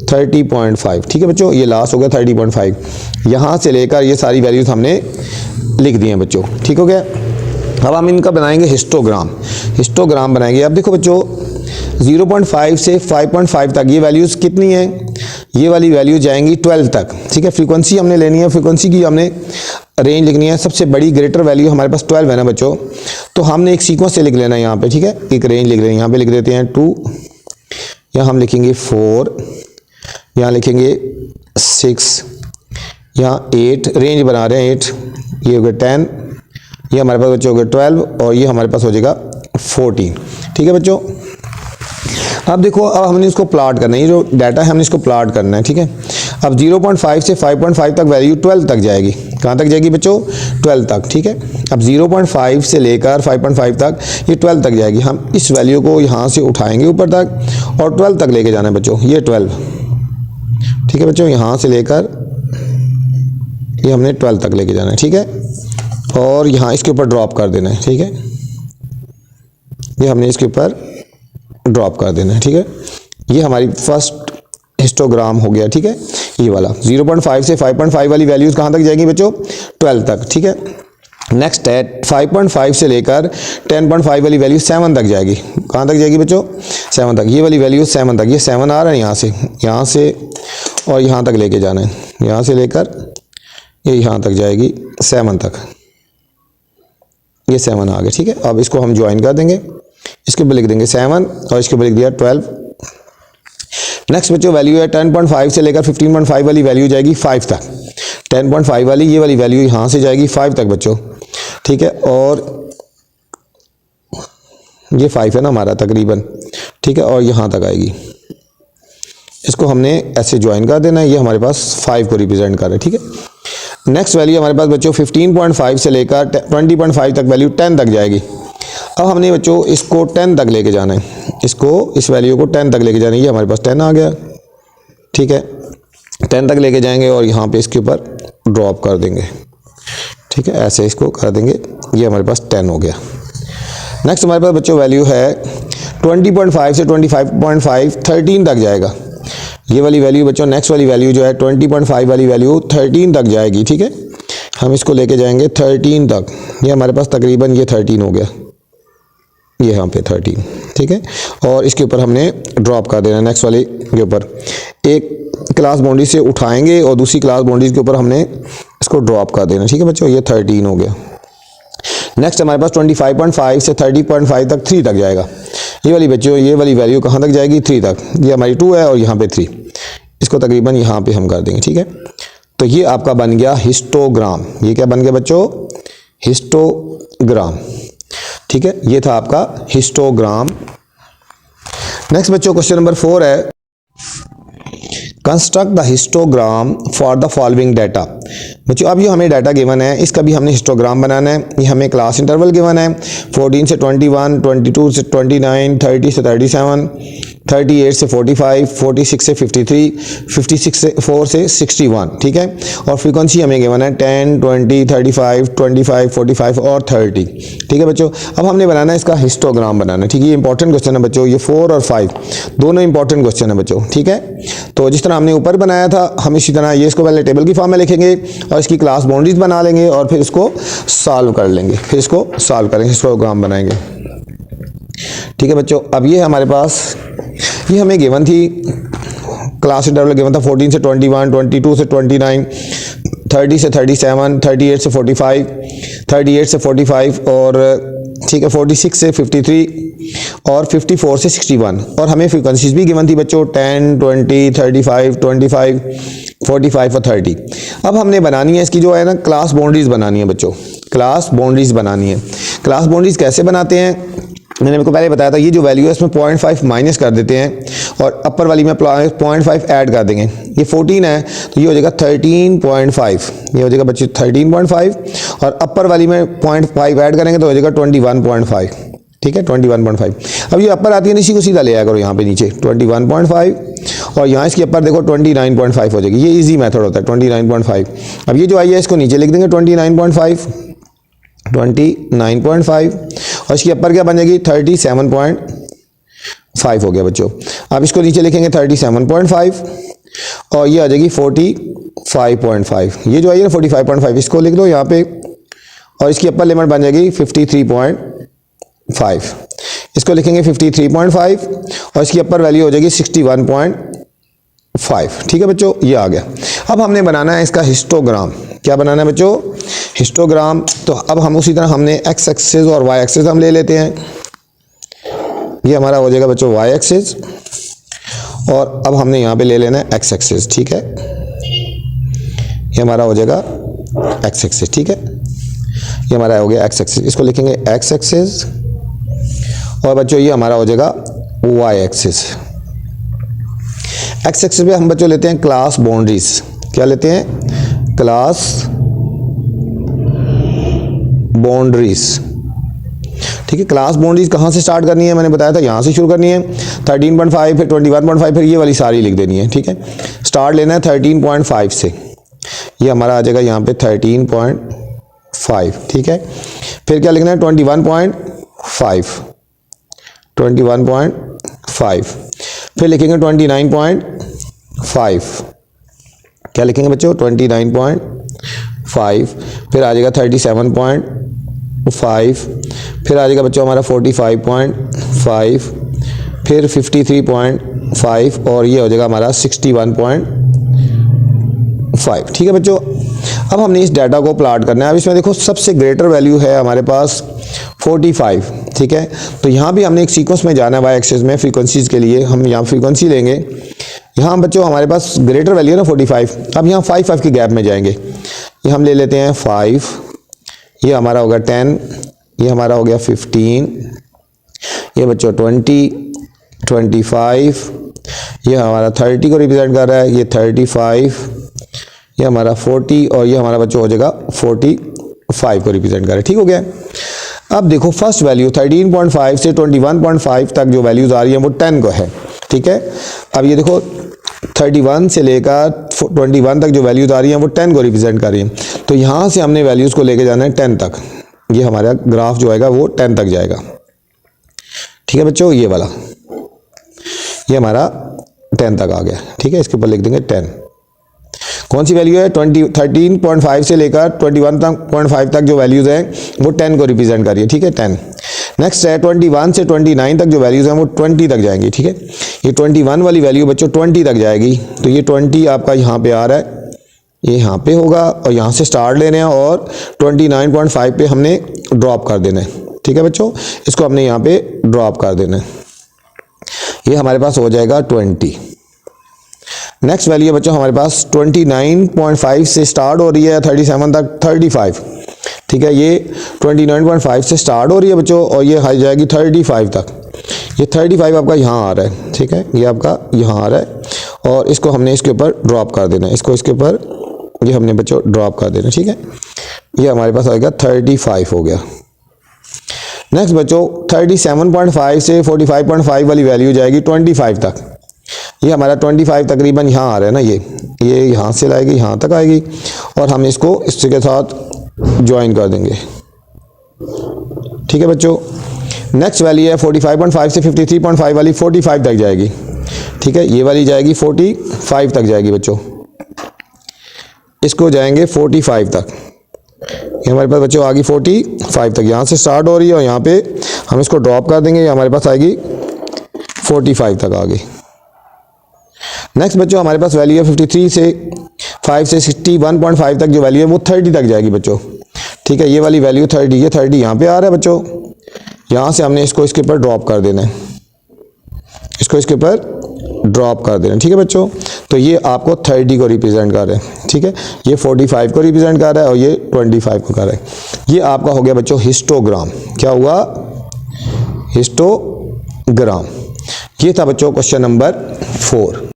30.5, ठीक है बच्चों। ये लास्ट हो गया 30.5। यहाँ से लेकर ये सारी वैल्यूज हमने लिख दी हैं बच्चों, ठीक हो गया। अब हम इनका बनाएंगे हिस्टोग्राम। हिस्टोग्राम बनाएंगे। अब देखो बच्चों 0.5 से 5.5 तक ये वैल्यूज़ कितनी हैं? ये वाली वैल्यू जाएंगी 12 तक, ठीक है। फ्रीक्वेंसी हमने लेनी है, फ्रीक्वेंसी की हमने रेंज लिखनी है, सबसे बड़ी ग्रेटर वैल्यू हमारे पास 12 है ना बच्चों, तो हमने एक सीक्वेंस से लिख लेना है यहाँ पे, ठीक है। एक रेंज लिख रहे हैं, यहाँ पे लिख देते हैं 2, यहाँ हम लिखेंगे 4, यहाँ लिखेंगे 6, यहाँ 8, रेंज बना रहे हैं 8, ये हो गया 10, ये हमारे पास बच्चों हो गया 12 और ये हमारे पास हो जाएगा 14, ठीक है बच्चों। अब देखो, अब हमने इसको प्लॉट करना है, ये जो डाटा है हमने इसको प्लॉट करना है, ठीक है। अब 0.5 से 5.5 तक वैल्यू 12 तक जाएगी, कहाँ तक जाएगी बच्चों? 12 तक, ठीक है। अब 0.5 से लेकर 5.5 तक ये 12 तक जाएगी, हम इस वैल्यू को यहाँ से उठाएंगे ऊपर तक और 12 तक लेके जाना है बच्चों, ये 12, ठीक है बच्चों। यहाँ से लेकर ये हमने 12 तक लेके जाना है, ठीक है। और यहाँ इसके ऊपर ड्रॉप कर देना है, ठीक है। ये हमने इसके ऊपर ड्रॉप कर देना है, ठीक है। ये हमारी फर्स्ट हिस्टोग्राम हो गया, ठीक है। ये वाला 0.5 से 5.5 वाली वैल्यूज कहाँ तक जाएंगी बच्चों? 12 तक, ठीक है। नेक्स्ट है 5.5 से लेकर 10.5 वाली वैल्यू 7 तक जाएगी, कहाँ तक जाएगी बच्चों? 7 तक। ये वाली वैल्यू 7 तक, ये 7 आ रहा है यहाँ से और यहाँ तक लेके जाना है, यहाँ से लेकर ये यहाँ तक जाएगी 7 तक, ये 7 आ गया, ठीक है। अब इसको हम ज्वाइन कर देंगे, इसके ऊपर लिख देंगे 7 और इसके ऊपर लिख दिया 12। नेक्स्ट बच्चों वैल्यू है 10.5 से लेकर 15.5 वाली वैल्यू जाएगी 5 तक, 10.5 वाली ये वाली वैल्यू यहाँ से जाएगी 5 तक बच्चों, ठीक है। और ये 5 है ना हमारा तकरीबन, ठीक है, और यहाँ तक आएगी, इसको हमने ऐसे ज्वाइन कर देना है, ये हमारे पास 5 को रिप्रेजेंट कर रहा है, ठीक है। नेक्स्ट वैल्यू हमारे पास बच्चों 15.5 से लेकर 20.5 तक वैल्यू 10 तक जाएगी। अब हमने बच्चों इसको 10 तक लेके जाना है, इसको इस वैल्यू को 10 तक लेके जाना है, ये हमारे पास 10 आ गया, ठीक है। 10 तक लेके जाएंगे और यहाँ पे इसके ऊपर ड्रॉप कर देंगे, ठीक है, ऐसे इसको कर देंगे, ये हमारे पास 10 हो गया। नेक्स्ट हमारे पास बच्चों वैल्यू है 20.5 से 25.5 13 तक जाएगा। ये वाली वैल्यू बच्चों, नेक्स्ट वाली वैल्यू जो है 20.5 वाली वैल्यू 13 तक जाएगी, ठीक है। हम इसको लेके जाएंगे 13 तक, ये हमारे पास तकरीबन ये 13 हो गया, ये यहाँ पे 13, ठीक है। और इसके ऊपर हमने ड्रॉप कर देना, नेक्स्ट वाले के ऊपर एक क्लास बाउंड्री से उठाएंगे और दूसरी क्लास बाउंड्रीज के ऊपर हमने इसको ड्रॉप कर देना, ठीक है बच्चों, ये 13 हो गया। नेक्स्ट हमारे पास 25.5 से 30.5 तक 3 तक जाएगा। ये वाली बच्चों, ये वाली वैल्यू कहाँ तक जाएगी? 3 तक, ये हमारी 2 है और यहाँ पे 3, इसको तकरीबन यहाँ पे हम कर देंगे, ठीक है। तो ये आपका बन गया हिस्टोग्राम। ये क्या बन गया बच्चों? हिस्टोग्राम, ठीक है। ये था आपका हिस्टोग्राम। नेक्स्ट बच्चों क्वेश्चन नंबर 4 है, construct the histogram for the following data. बच्चों अब ये हमें डाटा गिवन है, इसका भी हमने हिस्टोग्राम बनाना है। ये हमें क्लास इंटरवल गिवन है 14 से 21, 22 से 29, 30 से 37, 38 से 45, 46 से 53, 56 से 4 से 61, ठीक है। और फ्रीक्वेंसी हमें गिवन है 10, 20, 35, 25, 45 और 30, ठीक है बच्चों। अब हमने बनाना है इसका हिस्टोग्राम बनाना है, ठीक है। ये इंपॉर्टेंट क्वेश्चन है बच्चों, ये 4 और 5 दोनों इंपॉर्टेंट क्वेश्चन है बच्चों, ठीक है। तो जिस तरह हमने ऊपर बनाया था हम इसी तरह ये इसको पहले टेबल की फॉर्म में लिखेंगे और इसकी क्लास बाउंड्रीज बना लेंगे और फिर इसको सॉल्व कर लेंगे, फिर इसको सॉल्व करेंगे, हिस्टोग्राम बनाएंगे, ठीक है बच्चों। अब ये हमारे पास, ये हमें गिवन थी, क्लास इंटरवल गिवन था 14 से 21, 22 से 29, 30 से 37, 38 से 45, 38 से 45 और ठीक है 46 से 53 और 54 से 61। और हमें फ्रीक्वेंसीज भी गिवन थी बच्चों 10, 20, 35, 25, 45 और 30। अब हमने बनानी है इसकी जो है ना क्लास बाउंड्रीज बनानी है बच्चों, क्लास बाउंड्रीज बनानी है। क्लास बाउंड्रीज कैसे बनाते हैं मैंने आपको पहले बताया था, ये जो वैल्यू है इसमें 0.5 माइनस कर देते हैं और अपर वाली में 0.5 ऐड कर देंगे। ये 14 है तो ये हो जाएगा 13.5, ये हो जाएगा बच्चे 13.5 और अपर वाली में 0.5 ऐड करेंगे तो हो जाएगा 21.5, ठीक है 21.5। अब ये अपर आती है इसी को सीधा ले आया करो यहाँ पे नीचे 21.5 और यहाँ इसकी अपर देखो 29.5 हो जाएगी। ये इजी मेथड होता है 29.5। अब ये जो आई है इसको नीचे लिख देंगे 29.5 और इसकी अपर क्या बन जाएगी 37.5 हो गया बच्चों। अब इसको नीचे लिखेंगे 37.5 और ये आ जाएगी 45.5। ये जो आई है ना 45.5 इसको लिख दो यहाँ पे और इसकी अपर लिमिट बन जाएगी 53.5। इसको लिखेंगे 53.5 और इसकी अपर वैल्यू हो जाएगी 61.5, 5। ठीक है बच्चों, ये आ गया। अब हमने बनाना है इसका हिस्टोग्राम। क्या बनाना है बच्चों? हिस्टोग्राम। तो अब हम उसी तरह हमने एक्स एक्सिस और वाई एक्सिस हम ले लेते हैं। ये हमारा हो जाएगा बच्चों वाई एक्सिस, और अब हमने यहाँ पे ले लेना है एक्स एक्सिस। ठीक है, ये हमारा हो जाएगा एक्स एक्सिस। ठीक है, ये हमारा हो गया एक्स एक्सिस। इसको लिखेंगे एक्स एक्सिस, और बच्चों ये हमारा हो जाएगा वाई एक्सिस। एक्स एक्सिस पे हम बच्चों लेते हैं क्लास बाउंड्रीज। क्या लेते हैं? Class boundaries. ठीक है, क्लास बाउंड्रीज कहाँ से स्टार्ट करनी है? मैंने बताया था यहाँ से शुरू करनी है। 13.5 फिर 21.5 फिर ये वाली सारी लिख देनी है। ठीक है, स्टार्ट लेना है 13.5 से। ये हमारा आ जाएगा यहाँ पे 13.5। ठीक है, फिर क्या लिखना है? 21.5, 21.5, फिर लिखेंगे 29.5। क्या लिखेंगे बच्चों? 29.5, फिर आ जाएगा 37.5, फिर आ जाएगा बच्चों हमारा 45.5, फिर 53.5, और ये हो जाएगा हमारा 61.5। ठीक है बच्चों, अब हमने इस डाटा को प्लॉट करना है। अब इसमें देखो सबसे ग्रेटर वैल्यू है हमारे पास 45। ठीक है, तो यहाँ भी हमने एक सीक्वेंस में जाना है वाई एक्सिस में फ्रीक्वेंसीज के लिए। हम यहाँ फ्रीक्वेंसी लेंगे। यहाँ बच्चों हमारे पास ग्रेटर वैल्यू है ना 45। अब यहाँ 5 के गैप में जाएंगे। ये हम ले लेते हैं 5, ये हमारा होगा 10, ये हमारा हो गया 15, ये बच्चों 20, 25, ये हमारा 30 को रिप्रेजेंट कर रहा है, ये 35, ये हमारा 40, और ये हमारा बच्चों हो जाएगा 45 को रिप्रेजेंट कर रहा है। ठीक हो गया। अब देखो फर्स्ट वैल्यू 13.5 से 21.5 तक जो वैल्यूज आ रही हैं वो 10 को है। ठीक है, अब ये देखो 31 से लेकर 21 तक जो वैल्यूज आ रही हैं वो 10 को रिप्रेजेंट कर रही हैं। तो यहाँ से हमने वैल्यूज़ को लेके जाना है 10 तक। ये हमारा ग्राफ जो आएगा वो 10 तक जाएगा। ठीक है बच्चों, ये वाला ये हमारा 10 तक आ गया। ठीक है, इसके ऊपर लिख देंगे 10। कौन सी वैल्यू है? 13.5 से लेकर 21.5 तक जो वैल्यूज़ हैं वो 10 को रिप्रेजेंट कर रही है। ठीक है, 10। नेक्स्ट है 21 से 29 तक जो वैल्यूज़ हैं वो 20 तक जाएंगी। ठीक है, ये 21 वाली वैल्यू बच्चों 20 तक जाएगी। तो ये 20 आपका यहाँ पे आ रहा है, ये यहाँ पे होगा, और यहाँ से स्टार्ट लेने हैं और 29.5 पे हमने ड्रॉप कर देना है। ठीक है बच्चों, इसको हमने यहाँ पे ड्रॉप कर देना है। ये हमारे पास हो जाएगा 20। नेक्स्ट वैल्यू है बच्चों हमारे पास 29.5 से स्टार्ट हो रही है 37 तक 35। ठीक है, ये 29.5 से स्टार्ट हो रही है बच्चों, और ये आ जाएगी 35 तक। ये 35 आपका यहाँ आ रहा है। ठीक है, ये आपका यहाँ आ रहा है, और इसको हमने इसके ऊपर ड्रॉप कर देना है। इसको इसके ऊपर ये हमने बच्चों ड्रॉप कर देना। ठीक है, ये हमारे पास आएगा 35 हो गया। नेक्स्ट बच्चों 37.5 से 45.5 वाली वैल्यू जाएगी 25 तक। ये हमारा 25 तकरीबन यहाँ आ रहा है ना, ये यहाँ से लाएगी यहाँ तक आएगी, और हम इसको इसके साथ ज्वाइन कर देंगे। ठीक है बच्चों, नेक्स्ट वैल्यू है 45.5 से 53.5 वाली 45 तक जाएगी। ठीक है, ये वाली जाएगी 45 तक जाएगी बच्चों। इसको जाएंगे 45 तक। ये हमारे पास बच्चों आ गई 45 तक। यहाँ से स्टार्ट हो रही है और यहाँ पे हम इसको ड्रॉप कर देंगे, ये हमारे पास आएगी 45 तक आ गई। नेक्स्ट बच्चों हमारे पास वैल्यू है 53 से 5 से 61.5 तक जो वैल्यू है वो 30 तक जाएगी बच्चों। ठीक है, ये वाली वैल्यू 30, ये 30 यहाँ पे आ रहा है बच्चों। यहाँ से हमने इसको इसके ऊपर ड्रॉप कर देना है, इसको इसके ऊपर ड्रॉप कर देना। ठीक है बच्चों, तो ये आपको 30 को रिप्रेजेंट कर रहे हैं। ठीक है, ये 45 को रिप्रेजेंट कर रहा है और ये 25 को कर रहा है। ये आपका हो गया बच्चों हिस्टोग्राम। क्या हुआ? हिस्टोग्राम। ये था बच्चों क्वेश्चन नंबर 4।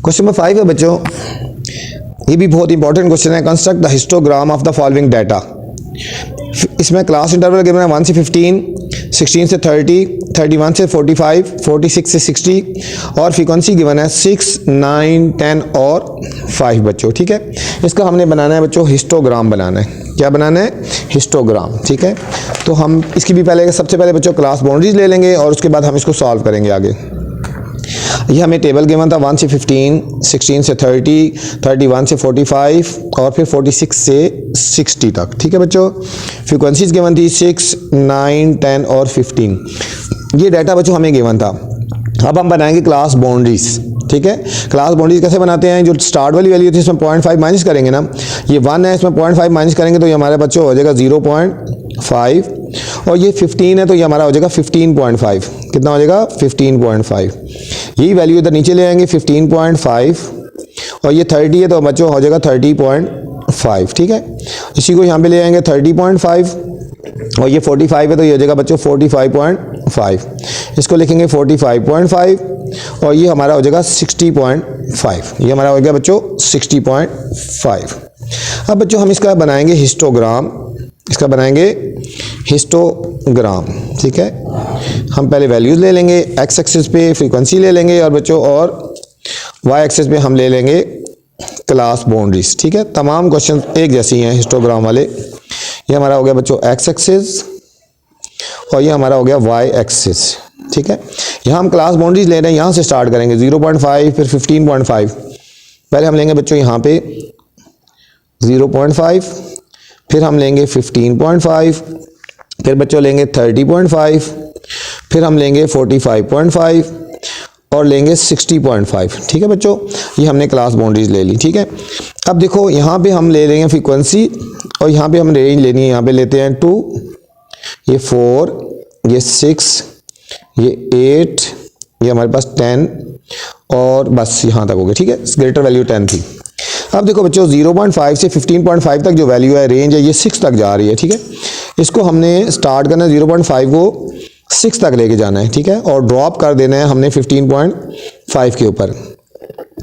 क्वेश्चन नंबर 5 है बच्चों, ये भी बहुत इंपॉर्टेंट क्वेश्चन है। Construct the histogram of the following data. इसमें क्लास इंटरवल गिवन है 1 से 15, 16 से 30, 31 से 45, 46 से 60, और फ्रीक्वेंसी गिवन है 6, 9, 10 और 5 बच्चों। ठीक है, इसका हमने बनाना है बच्चों हिस्टोग्राम बनाना है। क्या बनाना है? हिस्टोग्राम। ठीक है, तो हम इसकी भी पहले सबसे पहले बच्चों क्लास बाउंड्रीज ले लेंगे और उसके बाद हम इसको सॉल्व करेंगे आगे। ये हमें टेबल गिवन था 1 से 15, 16 से 30, 31 से 45 और फिर 46 से 60 तक। ठीक है बच्चों, फ्रीक्वेंसीज गिवन थी 6, 9, 10 और 15। ये डाटा बच्चों हमें गिवन था। अब हम बनाएंगे क्लास बाउंड्रीज। ठीक है। क्लास बाउंड्रीज कैसे बनाते हैं, जो स्टार्ट वाली वैल्यू थी इसमें 0.5 माइनस करेंगे ना, ये 1 है, इसमें 0.5 माइनस करेंगे तो ये हमारे बच्चों हो जाएगा 0.5, और ये 15 है तो ये हमारा हो जाएगा 15.5। कितना हो जाएगा 15.5। यही वैल्यू इधर नीचे ले आएंगे 15.5, और ये 30 है तो बच्चों हो जाएगा 30.5। ठीक है, इसी को यहाँ पे ले आएंगे 30.5, और ये 45 है तो ये हो जाएगा बच्चों 45.5। इसको लिखेंगे 45.5, और ये हमारा हो जाएगा 60.5। ये हमारा हो गया बच्चों 60.5। अब बच्चों हम इसका बनाएंगे हिस्टोग्राम, इसका बनाएंगे हिस्टोग्राम। ठीक है, हम पहले वैल्यूज़ ले लेंगे, एक्स एक्सिस पे फ्रीक्वेंसी ले लेंगे, और बच्चों और वाई एक्सिस पे हम ले लेंगे क्लास बाउंड्रीज। ठीक है, तमाम क्वेश्चन एक जैसी हैं हिस्टोग्राम वाले। ये हमारा हो गया बच्चों एक्स एक्सिस, और ये हमारा हो गया वाई एक्सिस। ठीक है, यहाँ हम क्लास बाउंड्रीज ले रहे हैं, यहाँ से स्टार्ट करेंगे 0.5, फिर 15.5। पहले हम लेंगे बच्चों यहाँ पे 0.5, फिर हम लेंगे 15.5, फिर बच्चों लेंगे 30.5, फिर हम लेंगे 45.5, और लेंगे 60.5। ठीक है बच्चों, ये हमने क्लास बाउंड्रीज ले ली। ठीक है, अब देखो यहाँ पे हम ले लेंगे फ्रीक्वेंसी, और यहाँ पे हम रेंज लेनी है, यहाँ पे लेते हैं 2, ये 4, ये 6, ये 8, ये हमारे पास 10, और बस यहाँ तक हो गया। ठीक है, ग्रेटर वैल्यू 10 थी। अब देखो बच्चों 0.5 से 15.5 तक जो वैल्यू है, रेंज है, ये 6 तक जा रही है। ठीक है, इसको हमने स्टार्ट करना है 0.5 को 6 तक लेके जाना है। ठीक है, और ड्रॉप कर देना है हमने 15.5 के ऊपर,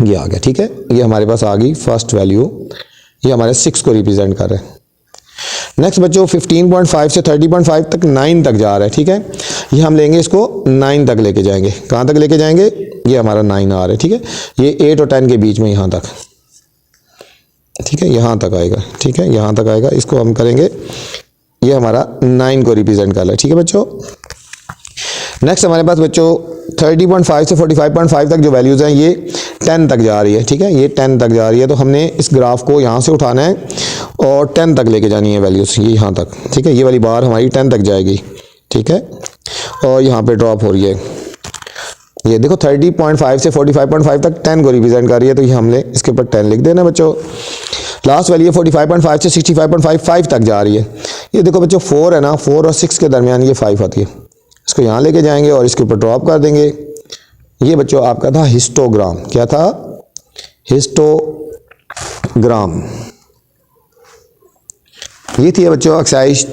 ये आ गया। ठीक है, ये हमारे पास आ गई फर्स्ट वैल्यू, ये हमारे 6 को रिप्रेजेंट कर रहे हैं। नेक्स्ट बच्चों 15.5 से 30.5 तक 9 तक जा रहा है। ठीक है, ये हम लेंगे, इसको 9 तक लेके जाएंगे। कहाँ तक लेके जाएंगे, ये हमारा 9 आ रहा है। ठीक है, ये 8 और 10 के बीच में यहाँ तक। ठीक है, यहाँ तक आएगा। ठीक है, यहाँ तक आएगा, इसको हम करेंगे, ये हमारा 9 को रिप्रेजेंट कर रहा है। ठीक है बच्चों, नेक्स्ट हमारे पास बच्चों 30.5 से 45.5 तक जो वैल्यूज़ हैं, ये 10 तक जा रही है। ठीक है, ये 10 तक जा रही है, तो हमने इस ग्राफ को यहाँ से उठाना है और 10 तक लेके जानी है वैल्यूज़, ये यहाँ तक। ठीक है, ये वाली बार हमारी 10 तक जाएगी। ठीक है, और यहाँ पे ड्रॉप हो रही है, ये देखो 30.5 से 45.5 तक 10 को रिप्रेजेंट कर रही है, तो ये हमने इसके ऊपर 10 लिख देना बच्चों। लास्ट वैल्यू 45.5 से 65.5 तक जा रही है। ये देखो बच्चों 4 है ना, 4 और 6 के दरमियान ये 5 आती है, इसको यहाँ लेके जाएंगे और इसके ऊपर ड्रॉप कर देंगे। ये बच्चों आपका था हिस्टोग्राम। क्या था, हिस्टोग्राम। ये थी बच्चों एक्सरसाइज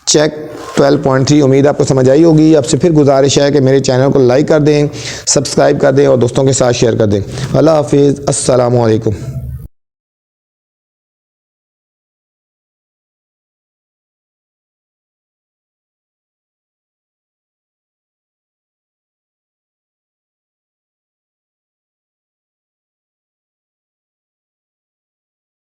चेक 12.3। उम्मीद आपको समझ आई होगी। आपसे फिर गुजारिश है कि मेरे चैनल को लाइक कर दें, सब्सक्राइब कर दें और दोस्तों के साथ शेयर कर दें। अल्लाह हाफिज़, अस्सलामु अलैकुम।